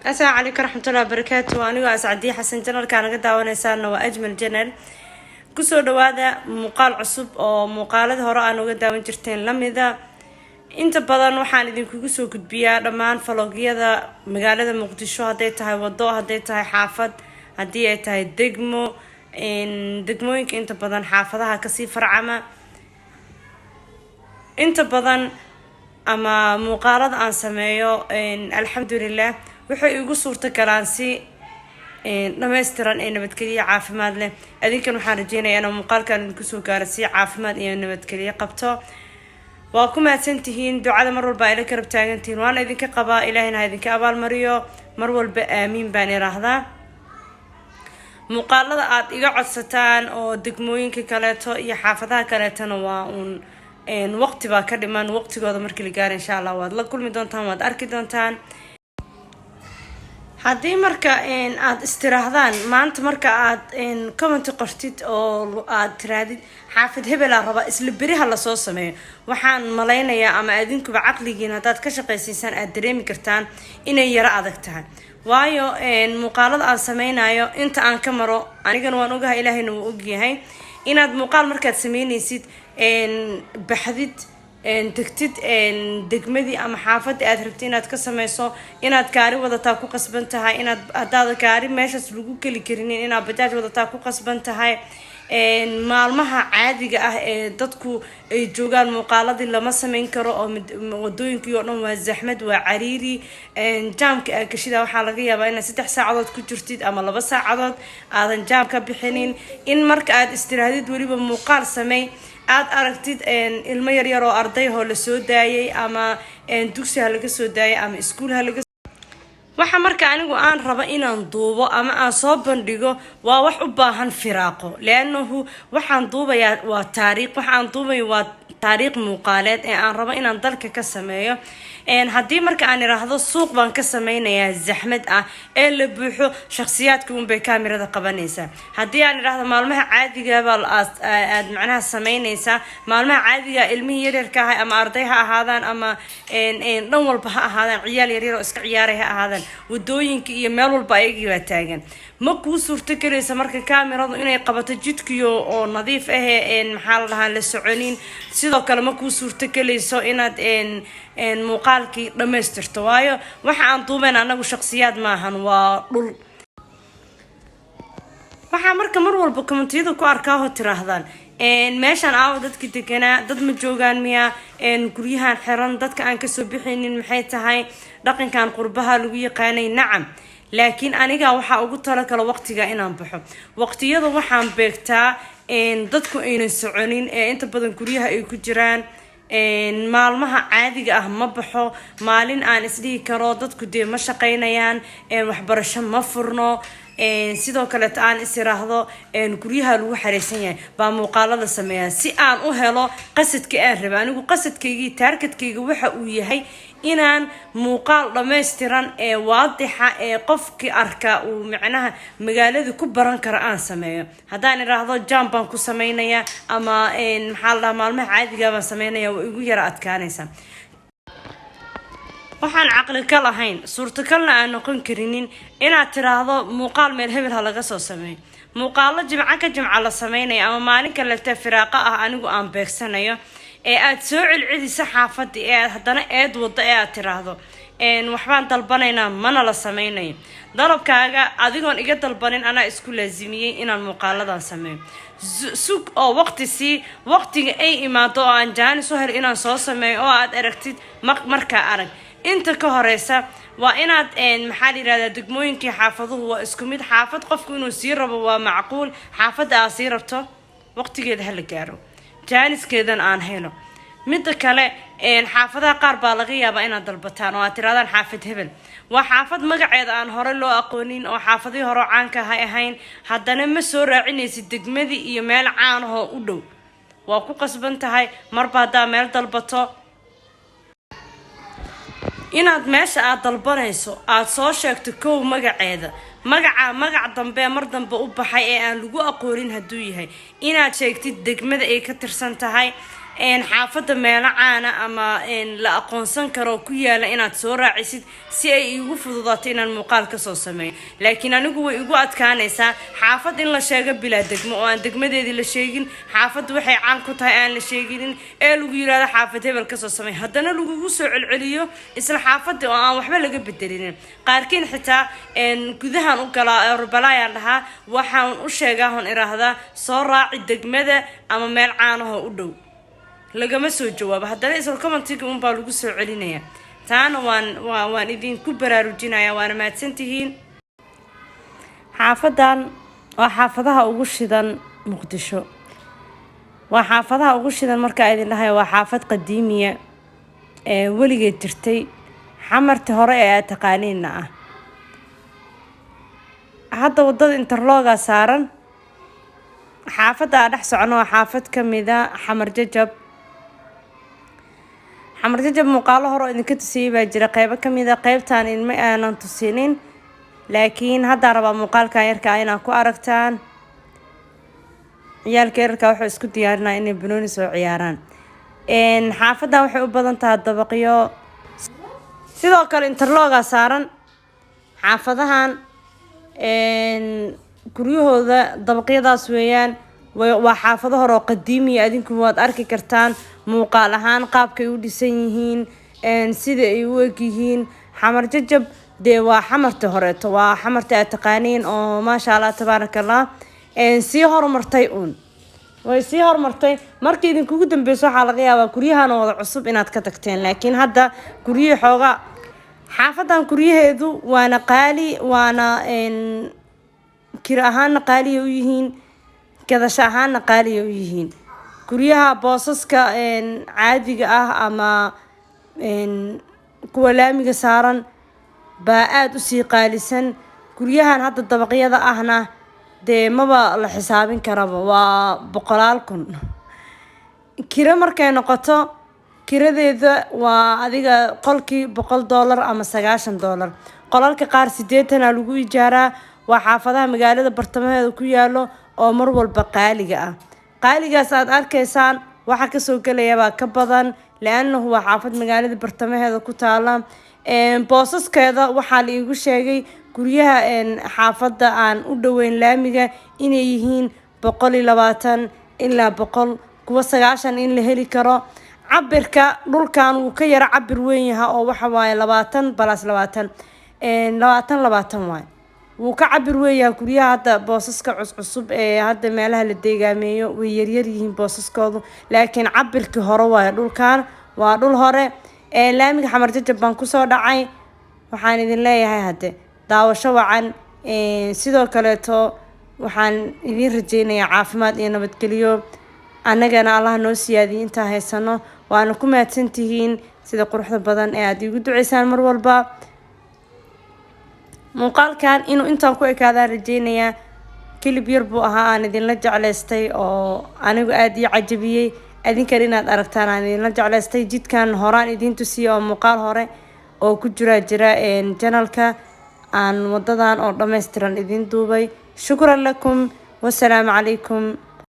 السلام عليكم ورحمة الله وبركاته. وأنا وأسعدي حسن جنر كان قد داونيسان وأجمل جنر كسو دوادا مقال عصب أو مقالة هراء أنا قد داون جرتين لمذا inta badan waxaan idinku soo gudbiyaa dhamaan faloogyada magaalada Muqdisho haday tahay wado haday tahay xaafad hadii ay tahay degmooyinka inta badan xaafadaha ka sii farcama inta badan ama muuqaalada aan sameeyo alxamdulillah waxay igu suurta galaan si dhameystiran ee nabadgeliyo caafimaad leh adinkan waxaan rajeynayaa inaan muuqaalkan idinku soo gaaro si caafimaad iyo nabadgeliyo qabto وأكون أتنتهين دعاء مرول بائلة كرب تاجنتين وأنا إذا كقبا إلهنا إذا كأبال مريو مرول بآمين بني رهذا مقالة إيقاع ستان أو دقموين ككلاتو يحافظها كلاتنا وأن إن وقت باكرمان وقت قاضي مركل جار إن شاء الله واد كل مدون تان واد أركي دون تان هذه مركا إن عاد استراحدان ما أنت مركا عاد إن كم أنت قرتيت أو عاد ترادي حافظ هبل الربا إسلبري هلا صوص سماه وحن ملاينا يا أما أدينك بعقلي جينا تاد كشق سيسان أدريمي كرتان إنه يرى عذكتان وايو إن مقالة على سمينا يو أنت عن كمرو أنا كانوا نوجها إلهي نوجي هاي إن هذا مقال مركا سميني سيد إن بحديد إن تكتد إن دقمدي أم حافظ أدربتين أتكسميسو إن أتكاري وذا تاكو قصبنتها إن أداد كاري ماشى سلوكو كلي كرينين إن بداج وذا تاكو قصبنتها إن مالمها عادي دتكو جوجان مقالة لما سمين كرو أو ودوين كيونو والزحمة وعريري إن جام كشيدا وحلقية بين 6 ساعات كجرتيد أما لبا ساعات هذا جام كبحنين إن مركز استراحة ولي بمقال سمي aad aragtid ilmo yar yar oo arday oo la soo daayay ama dugsi ha laga soo daayay ama iskuul ha laga waxa marka anigu aan raba inaan duubo ama aan soo bandhigo waa wax u baahan firaaqo leeyahay waxaan duubayaa waa taariikh waxaan duubayaa waa taariikh muuqaaleed ee aan raba inaan dalka ka sameeyo haddii marka aan iraahdo suuq baan ka sameynayaa zaxmad ah ee la buuxo shakhsiyaadka un bay kaamirada qabanaysaa haddii aan iraahdo maalmaha caadiga aad macnaha sameynaysaa maalmaha caadiga ilmihii yaryarka ah ama arday ha ahaadaan ama dhan walba ha ahaadaan ciyaal yaryar oo iska ciyaaray ha ahaadaan wadooyinka iyo meel walba ayagii baa taagan ma kuu suurto galaysa marka kaamiradu inay qabato jidkiyo oo nadiif ah maxaa la dhahaa la soconin sidoo kale ma kuu suurto galayso inaad muuqaalkii dhamaystirto waayo waxa aan duubayn anagu shakhsiyaad maahan waa dhul waxa marka mar walba commentiyada ku arkaa oo tiraahdaan meeshan aaw dadka deganaa dad ma joogaan miya guryahan xiran dadka aan ka soo bixinin maxay tahay dhaqankan qurbaha lagu yaqaanay nacam laakiin aniga waxa ugu tala kala waqtiga inaan baxo waqtiyada waxaan beegtaa dadku aynan soconin inta badan guryaha ay ku jiraan maalmaha caadiga ah ma baxo maalin aan isdhihi karo dadku dee ma shaqaynayaan waxbarasho ma furno sidoo kale aan isiraahdo guryaha lagu xareysan yahay baa muuqaalada sameeyaa si aan u helo qasadka aan rabo anigu qasadkayga targetkayga waxa uu yahay inaan muuqaal dhameystiran ee waadixa ee qofkii arka uu macnaha magaalada ku baran karo aan sameeyo haddaan iraahdo jam baan ku sameynaya ama maxaa la maalmaha caadiga baan sameynaya oo igu yara adkaanaysa waxaan caqli ka lahayn suurtagalna aan noqon karinin inaad tiraahdo muuqaal meel hebel ha laga soo sameeyo muuqaalo jimca la sameynaya ama maalin kale firaaqo ah anigu aan beegsanayo ee aad soo celceliso xaafadii ee haddana eed wada ee aad tiraahdo waxbaan dalbanaynaa mana la sameynayo dalabkaaga adigoon iga dalbanin anaa isku laazimiyey inaan muuqaaladan sameeyo sug oo waqtiga ay imaado oo aan jaanis u hel inaan soo sameeyo oo aad aragtid markaa arag inta ka horeysa waa inaad maxaa la yiraahdaa degmooyinkii xaafaduhu waa isku mid xaafad qofku inuu sii rabo waa macquul xaafadda aad sii rabto waqtigeeda ha la gaaro jaaniskeedan aan helo midda kale xaafadaha qaar baa laga yaabaa inaad dalbataan oo aad tiraadaan xaafad hebel waa xaafad magaceeda aan hore loo aqoonin oo xaafadii hore caanka ha ahayn haddana ma soo raacinaysid degmadii iyo meel caan ahoo u dhow waa ku qasban tahay marba haddaa meel dalbato inaad meesha aad dalbanayso aad soo sheegto kow magaceeda magac dambe mar dambe u baxay ee aan lagu aqoonin haduu yahay inaad sheegtid degmada ay ka tirsan tahay xaafadda meelo caana ama la aqoonsan karo ku yaala inaad soo raacisid si ay igu fududaato inaan muuqaal ka soo sameeyo. laakiin anigu way igu adkaanaysaa xaafad in la sheego bilaa degmo oo aan degmadeedii la sheegin, xaafaddu waxay caan ku tahay aan la sheeginin, ee lagu yiraahdo xaafad hebel ka soo sameey, haddana lagugu soo celceliyo isla xaafadda oo aan waxba laga bedelinin. qaarkiin xitaa gudahan u galaa orbalayaan dhahaa, waxaan u sheegaa hon iraahdaa soo raaci degmada ama meel caanaha u dhow, lagama soo jawaabo, haddana isla commentiga un baa lagu soo celinaya. taana waan idinku baraarujinaya, waana mahadsantihiin. xaafadan waa xaafadaha ugu shidan muqdisho, waa xaafadaha ugu shidan markaa idin dhahay. waa xaafad qadiimiya ee weligeed jirtay, xamarta hore ee aad taqaaniinna ah. hadda wadada interloga saaran, xaafadda aan dhex socono waa xaafad ka mida xamar jajab. xamar jajab muuqaalo hore oo idinka tusiyey baa jira, qeybo ka mida qeybtaan inma aanan tusinin, laakiin haddaan rabaa muuqaalkan yarkaa inaad ku aragtaan. ciyaalka yararka waxay isku diyaarinaa inay banooni soo ciyaaraan. xaafadan waxay u badan tahay dabaqyo, sidoo kale interloga saaran. xaafadahan guryahooda dabaqyadaas weeyaan, waa xaafado hore oo qadiimiya, adinku waad arki kartaan muuqaal ahaan qaabkay u dhisan yihiin, sida ay u eg yihiin. xamar jajab dee waa xamarta horeeto, waa xamarta aad taqaaniin oo maasha allah tabaaraka allah sii horumartay way sii horumartay. markii idinkugu dambeyso waxaa laga yaabaa guryahan oo wada cusub inaad ka tagteen, laakiin hadda guryihii xoogaa xaafadan guryaheedu waana qaali, waana kira ahaana qaaliya u yihiin, gadasho ahaana qaaliya u yihiin. guryaha boosaska caadiga ah ama kuwa laamiga saaran baa aada usii qaalisan. guryahan hadda dabaqyada ahna dee maba la xisaabin karaba, waa 100,000 kun. kira markay noqoto, kiradeeda waa adiga qolkii $100 ama $90. qolalka qaar 80 lagu ijaaraa. waa xaafadaha magaalada bartamaheeda ku yaalo oo mar walba qaaliga ah. qaaligaas aad arkaysaan waxa kasoo gelaya baa ka badan, laannahu waa xaafad magaalada bartamaheeda ku taala. boosaskeeda waxaa la iigu sheegay guryaha xaafadda aan u dhoweyn laamiga inay yihiin 120 ilaa 100, kuwa 90 in la heli karo. cabirka dhulkan wuu ka yara cabir weyn yahay oo waxa waaye 20 plus 20 20 waay, wuu ka cabir weyn yahay. guryaha hadda boosaska cusub ee hadda meelaha la deegaameeyo way yaryar yihiin boosaskoodu, laakiin cabirkii hore waaye. dhulkan waa dhul hore. laamiga xamar jajab baan kusoo dhacay. waxaan idin leeyahay hadde daawasho wacan. sidoo kaleeto waxaan idin rajeynayaa caafimaad iyo nabadgelyo, annagana allah noo siyaadiyo intaa haysano. waana ku mahadsantihiin sida quruxda badan ee aad igu duceysaan mar walba. muuqaalkan inuu intaan ku ekaadaan rajeynayaa. kilib yar buu ahaa aan idinla jeclaystay oo anigu aada ii cajabiyey, adinkan inaad aragtaan aan idinla jeclaystay. jidkan horaan idin tusiye oo muuqaal hore oo ku jira janalka aan wadadan oo dhammaystiran idin duubay. shukran lakum, wasalaamu calaykum.